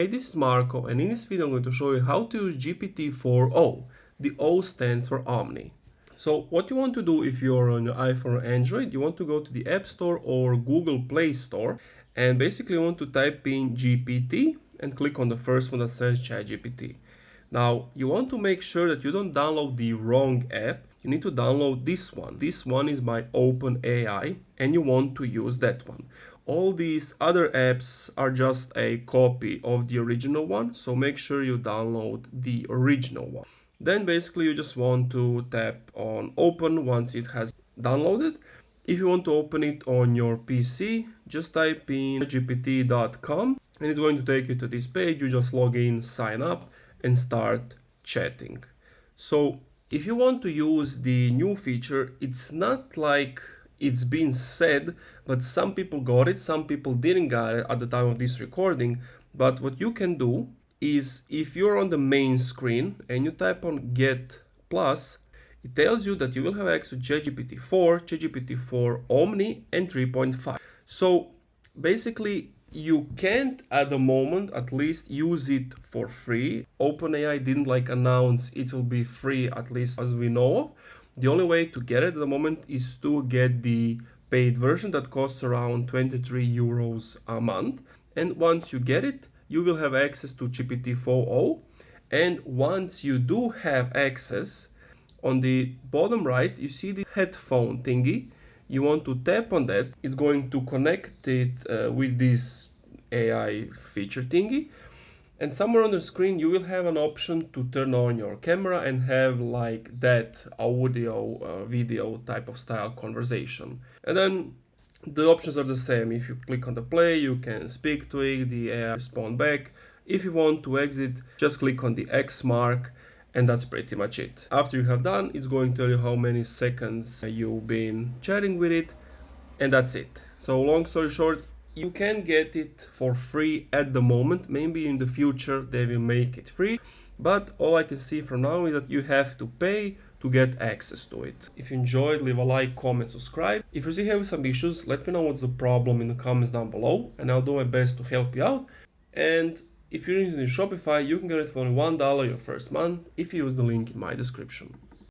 Hey, this is Marco, and in this video I'm going to show you how to use GPT-4o. The O stands for Omni. So what you want to do if you're on your iPhone or Android, you want to go to the App Store or Google Play Store and basically you want to type in GPT and click on the first one that says ChatGPT. Now you want to make sure that you don't download the wrong app. You need to download this one. This one is by OpenAI and you want to use that one. All these other apps are just a copy of the original one, so make sure you download the original one. Then basically you just want to tap on open once it has downloaded. If you want to open it on your PC, just type in gpt.com and it's going to take you to this page. You just log in, sign up and start chatting. So if you want to use the new feature, it's not like it's been said, but some people got it, some people didn't get it at the time of this recording. But what you can do is if you're on the main screen and you type on Get Plus, it tells you that you will have access to ChatGPT-4, ChatGPT-4 Omni and 3.5. So basically you can't at the moment at least use it for free. OpenAI didn't announce it will be free, at least as we know of. The only way to get it at the moment is to get the paid version that costs around 23 euros a month. And once you get it, you will have access to GPT-4o. And once you do have access, on the bottom right, you see the headphone thingy. You want to tap on that. It's going to connect it with this AI feature thingy. And somewhere on the screen, you will have an option to turn on your camera and have that audio, video type of style conversation. And then the options are the same. If you click on the play, you can speak to it, the AI respond back. If you want to exit, just click on the X mark and that's pretty much it. After you have done, it's going to tell you how many seconds you've been chatting with it and that's it. So long story short, you can get it for free at the moment. Maybe in the future they will make it free, but all I can see from now is that you have to pay to get access to it. If you enjoyed, leave a like, comment, subscribe. If you're still having some issues, let me know what's the problem in the comments down below and I'll do my best to help you out. And if you're using Shopify, you can get it for only $1 your first month if you use the link in my description.